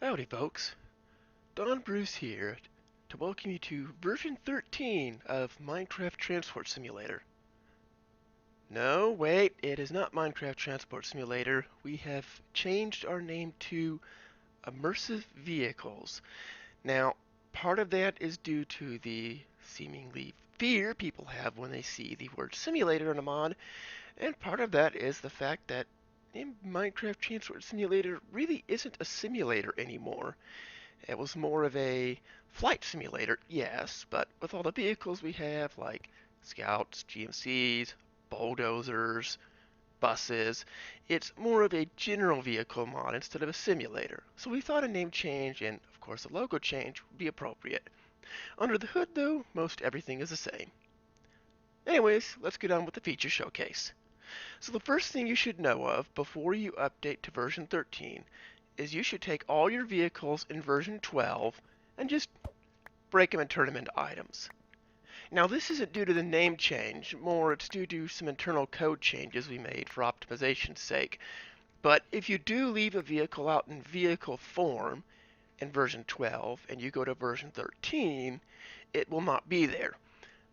Howdy folks, Don Bruce here to welcome you to version 13 of Minecraft Transport Simulator. No, wait, it is not Minecraft Transport Simulator. We have changed our name to Immersive Vehicles. Now, part of that is due to the seemingly fear people have when they see the word simulator in a mod, and part of that is the fact that Minecraft Transport Simulator really isn't a simulator anymore. It was more of a flight simulator, yes, but with all the vehicles we have, like scouts, GMCs, bulldozers, buses, it's more of a general vehicle mod instead of a simulator. So we thought a name change and, of course, a logo change would be appropriate. Under the hood, though, most everything is the same. Anyways, let's get on with the feature showcase. So the first thing you should know of before you update to version 13 is you should take all your vehicles in version 12 and just break them and turn them into items. Now this isn't due to the name change, more it's due to some internal code changes we made for optimization's sake. But if you do leave a vehicle out in vehicle form in version 12 and you go to version 13, it will not be there.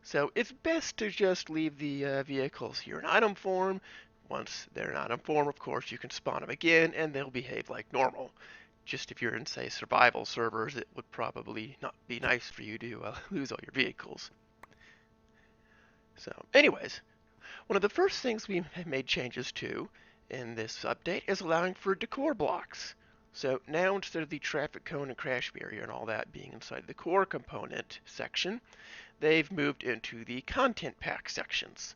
So it's best to just leave the vehicles here in item form. Once they're in item form, of course, you can spawn them again and they'll behave like normal. Just if you're in, say, survival servers, it would probably not be nice for you to lose all your vehicles. So, anyways, one of the first things we have made changes to in this update is allowing for decor blocks. So now instead of the traffic cone and crash barrier and all that being inside the core component section, they've moved into the content pack sections.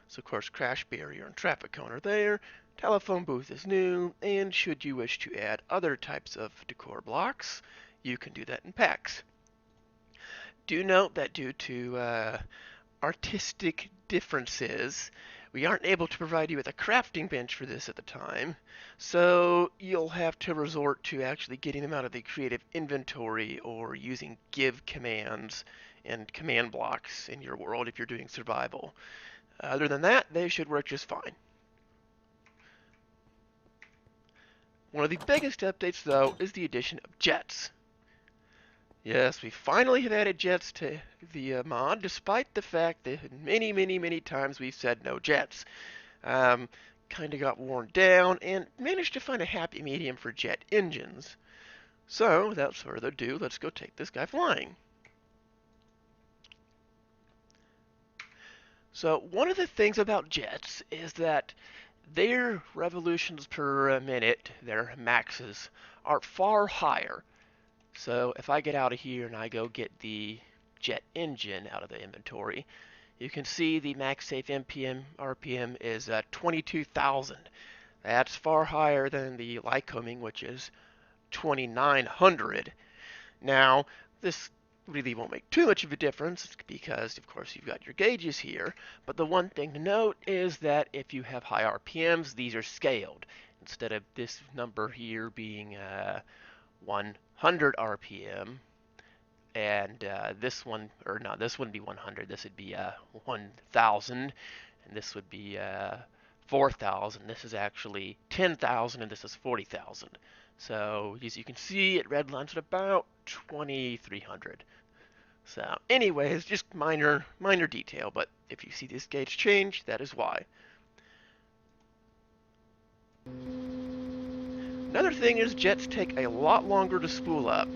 So of course crash barrier and traffic cone are there, telephone booth is new, and should you wish to add other types of decor blocks, you can do that in packs. Do note that due to artistic differences, we aren't able to provide you with a crafting bench for this at the time, so you'll have to resort to actually getting them out of the creative inventory or using give commands and command blocks in your world if you're doing survival. Other than that, they should work just fine. One of the biggest updates, though, is the addition of jets. Yes, we finally have added jets to the mod, despite the fact that many times we've said no jets. Kind of got worn down and managed to find a happy medium for jet engines. So, without further ado, let's go take this guy flying. So, one of the things about jets is that their revolutions per minute, their maxes, are far higher. So if I get out of here and I go get the jet engine out of the inventory, you can see the max safe MPM RPM is 22,000. That's far higher than the Lycoming, which is 2,900. Now, this really won't make too much of a difference because, of course, you've got your gauges here. But the one thing to note is that if you have high RPMs, these are scaled. Instead of this number here being 100 RPM, and this one, or no, this wouldn't be 100, this would be 1,000, and this would be 4,000. This is actually 10,000, and this is 40,000. So as you can see, it redlines at about 2,300. So anyways, just minor detail, but if you see this gauge change, that is why. Another thing is jets take a lot longer to spool up.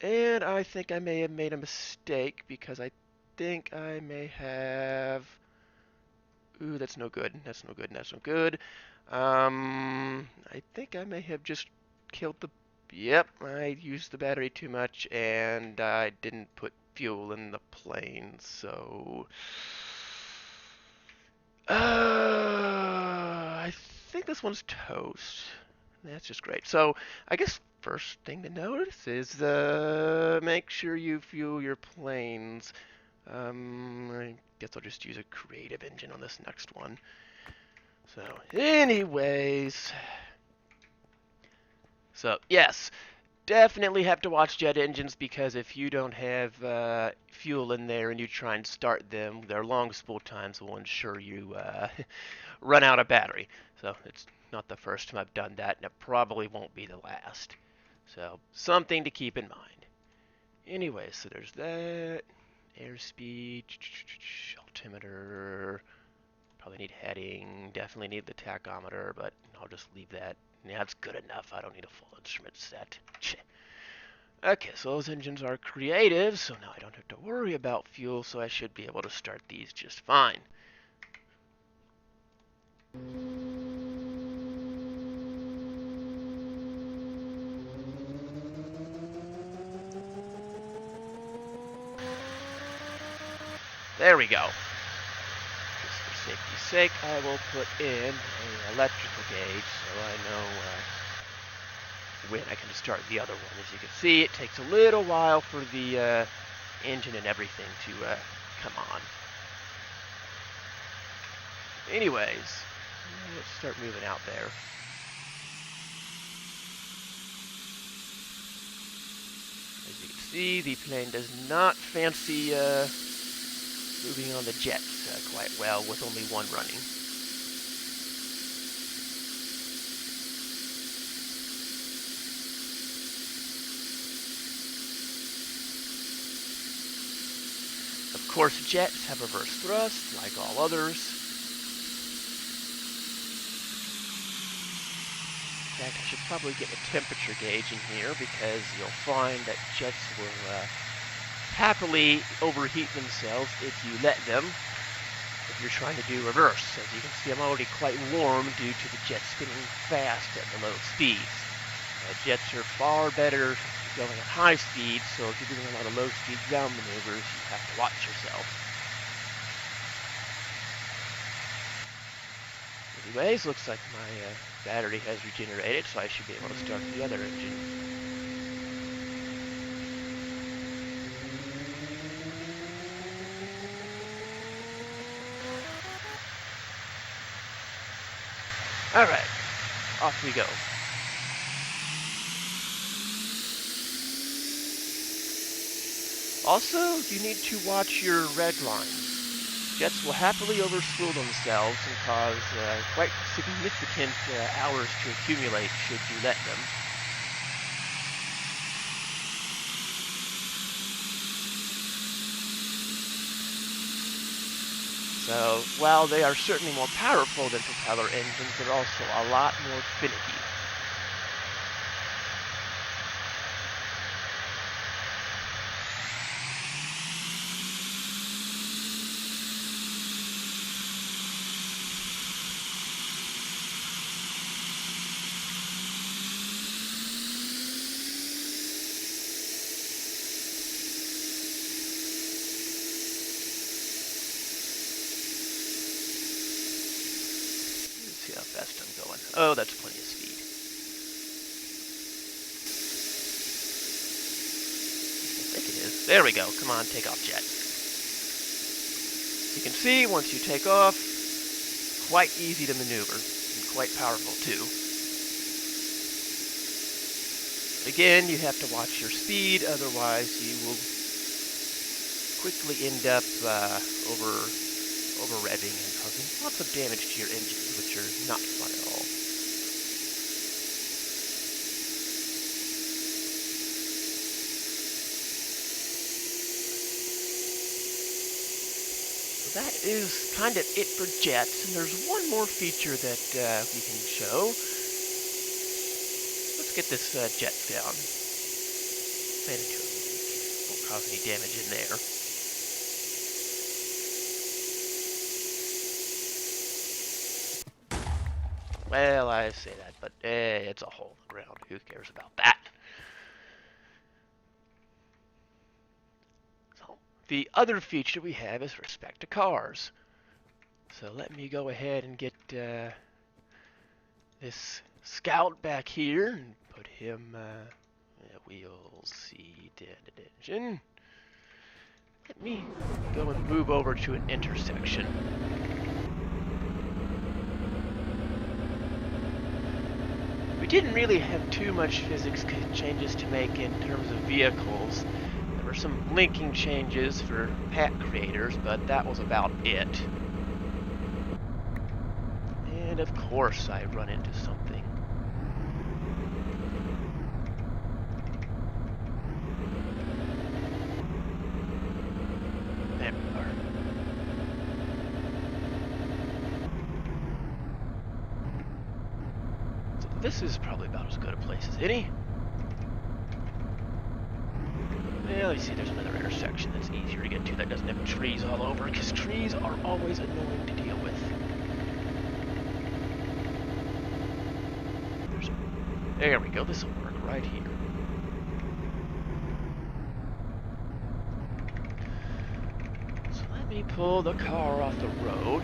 And I think I may have made a mistake because I think I may have... Ooh, that's no good. That's no good. That's no good. I think I may have just killed the... Yep, I used the battery too much and I didn't put fuel in the plane, so... I think this one's toast. That's just great. So, I guess first thing to notice is make sure you fuel your planes. I guess I'll just use a creative engine on this next one. So, anyways. So, yes. definitely have to watch jet engines, because if you don't have fuel in there and you try and start them, their long spool times will ensure you run out of battery. So it's not the first time I've done that, and it probably won't be the last. So something to keep in mind. Anyway, so there's that. Airspeed, altimeter, probably need heading, definitely need the tachometer, but I'll just leave that. Yeah, that's good enough. I don't need a full instrument set. Okay, so those engines are creative, so now I don't have to worry about fuel, so I should be able to start these just fine. There we go. Just for safety's sake, I will put in an electrical gauge so I know when I can start the other one. As you can see, it takes a little while for the engine and everything to come on. Anyways, let's start moving out there. As you can see, the plane does not fancy moving on the jets quite well with only one running. Of course, jets have reverse thrust, like all others. In fact, I should probably get a temperature gauge in here, because you'll find that jets will happily overheat themselves if you let them, if you're trying to do reverse. As you can see, I'm already quite warm due to the jet spinning fast at the low speeds. Jets are far better going at high speeds, so if you're doing a lot of low-speed ground maneuvers, you have to watch yourself. Anyways, looks like my battery has regenerated, so I should be able to start the other engine. Alright, off we go. Also, you need to watch your red lines. Jets will happily overspool themselves and cause quite significant hours to accumulate should you let them. So, while they are certainly more powerful than propeller engines, they're also a lot more finicky. See how fast I'm going. Oh, that's plenty of speed. I think it is. There we go. Come on, take off, jet. You can see, once you take off, quite easy to maneuver, and quite powerful too. Again, you have to watch your speed, otherwise you will quickly end up over-revving and causing lots of damage to your engines, which are not fun at all. So that is kind of it for jets, and there's one more feature that we can show. Let's get this jet down. Fan into a leak. Won't cause any damage in there. Well, I say that, but it's a hole in the ground. Who cares about that? So, the other feature we have is respect to cars. So let me go ahead and get this Scout back here and put him, wheels, seat, and engine. Let me go and move over to an intersection. We didn't really have too much physics changes to make in terms of vehicles. There were some linking changes for pack creators, but that was about it. And of course I run into something. There we are. So this is probably about as good a place as any. Well, you see there's another intersection that's easier to get to that doesn't have trees all over, because trees are always annoying to deal with. There we go, this will work right here. So let me pull the car off the road.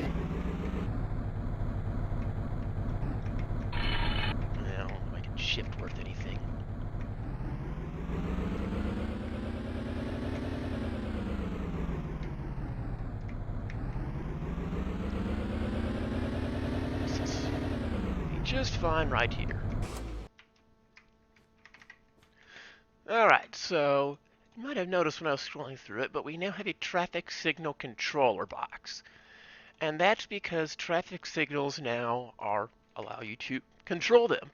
Now, if I can shift worth anything. This will be just fine right here. Alright, so you might have noticed when I was scrolling through it, but we now have a traffic signal controller box. And that's because traffic signals now allow you to control them.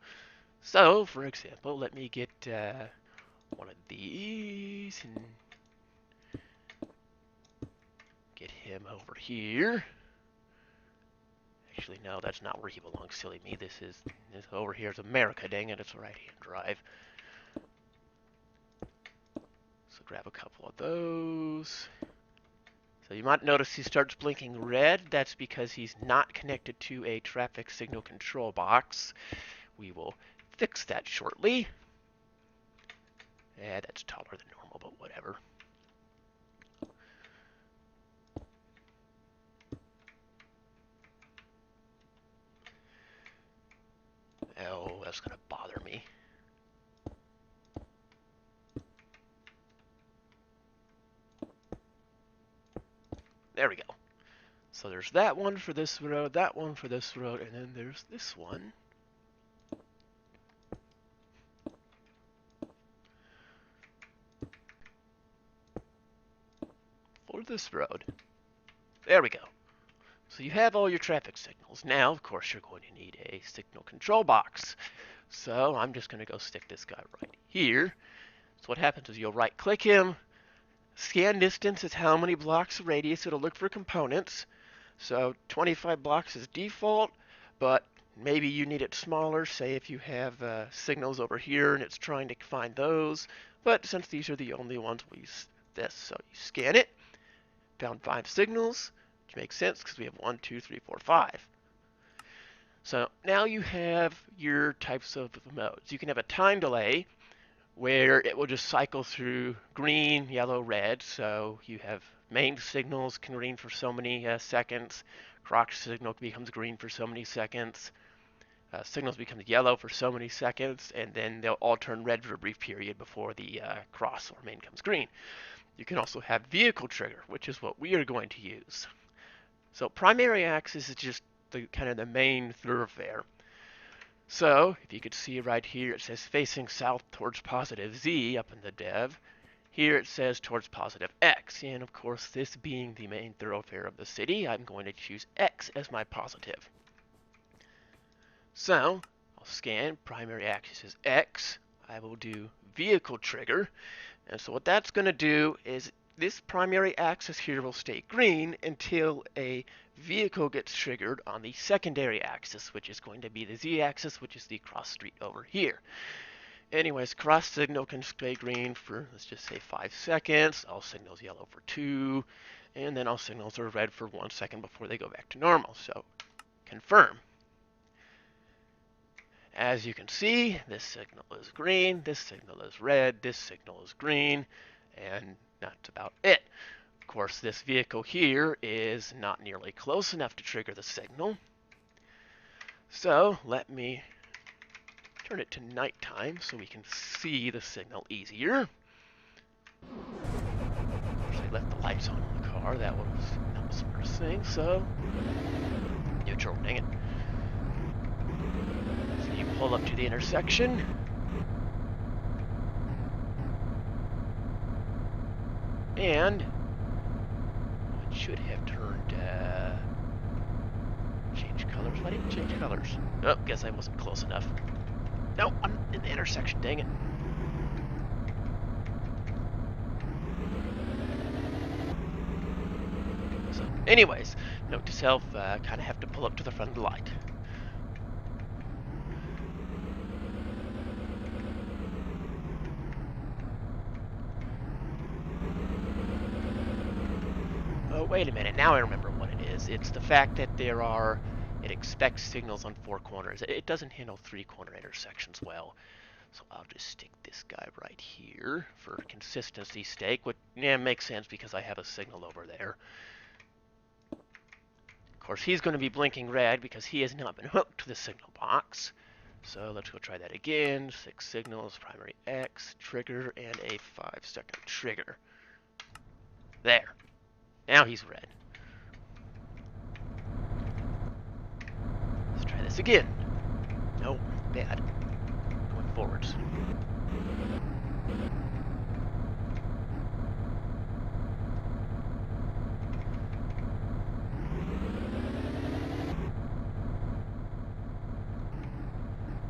So, for example, let me get one of these and get him over here. Actually, no, that's not where he belongs, silly me. This over here is America, dang it, it's a right-hand drive. So grab a couple of those. So you might notice he starts blinking red. That's because he's not connected to a traffic signal control box. We will fix that shortly. Yeah, that's taller than normal, but whatever. Oh, that's going to bother me. There we go. So there's that one for this road, that one for this road, and then there's this one. For this road. There we go. So you have all your traffic signals. Now, of course, you're going to need a signal control box. So I'm just going to go stick this guy right here. So what happens is you'll right-click him. Scan distance is how many blocks of radius it'll look for components. So 25 blocks is default, but maybe you need it smaller. Say if you have signals over here and it's trying to find those. But since these are the only ones, we use this. So you scan it, found 5 signals, which makes sense because we have 1, 2, 3, 4, 5. So now you have your types of modes. You can have a time delay, where it will just cycle through green, yellow, red. So you have main signals can green for so many seconds. Crotch signal becomes green for so many seconds. Signals become yellow for so many seconds, and then they'll all turn red for a brief period before the cross or main comes green. You can also have vehicle trigger, which is what we are going to use. So primary axis is just the kind of the main thoroughfare. So, if you could see right here, it says facing south towards positive Z up in the dev. Here it says towards positive X. And of course, this being the main thoroughfare of the city, I'm going to choose X as my positive. So, I'll scan, primary axis is X. I will do vehicle trigger. And so what that's going to do is this primary axis here will stay green until a vehicle gets triggered on the secondary axis, which is going to be the Z-axis, which is the cross street over here. Anyways, cross signal can stay green for, let's just say 5 seconds. All signals yellow for 2. And then all signals are red for 1 second before they go back to normal. So, confirm. As you can see, this signal is green, this signal is red, this signal is green, and that's about it. Of course, this vehicle here is not nearly close enough to trigger the signal. So let me turn it to nighttime so we can see the signal easier. Actually left the lights on in the car. That was not the smartest thing, so neutral, dang it. So you will pull up to the intersection. And it should have turned, change colors. Why didn't it change colors? Oh, guess I wasn't close enough. No, I'm in the intersection, dang it. So, anyways, note to self, kind of have to pull up to the front of the light. Oh, wait a minute, now I remember what it is. It's the fact that it expects signals on 4 corners. It doesn't handle 3-corner intersections well. So I'll just stick this guy right here for consistency's sake, which makes sense because I have a signal over there. Of course, he's going to be blinking red because he has not been hooked to the signal box. So let's go try that again. 6 signals, primary X, trigger, and a 5-second trigger. There. Now he's red. Let's try this again. No, bad. Going forwards.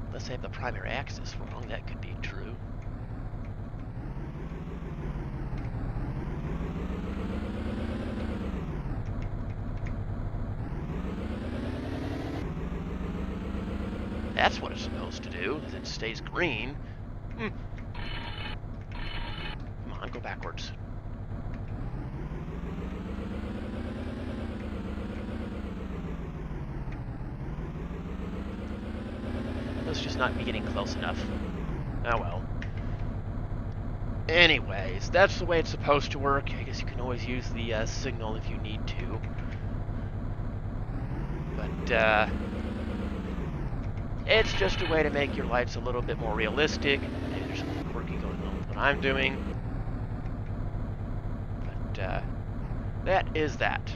Unless I have the primary axis wrong, that could be true. That's what it's supposed to do, is it stays green. Come on, go backwards. Let's just not be getting close enough. Oh well. Anyways, that's the way it's supposed to work. I guess you can always use the signal if you need to. But, it's just a way to make your lights a little bit more realistic. Maybe there's something quirky going on with what I'm doing. But, that is that.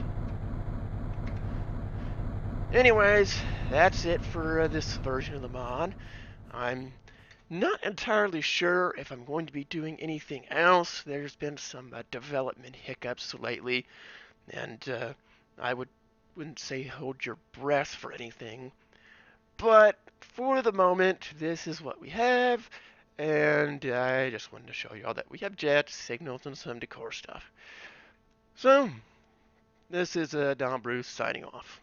Anyways, that's it for this version of the mod. I'm not entirely sure if I'm going to be doing anything else. There's been some development hiccups lately, and I wouldn't say hold your breath for anything. But for the moment, this is what we have, and I just wanted to show you all that we have jets, signals, and some decor stuff. So, this is Don Bruce signing off.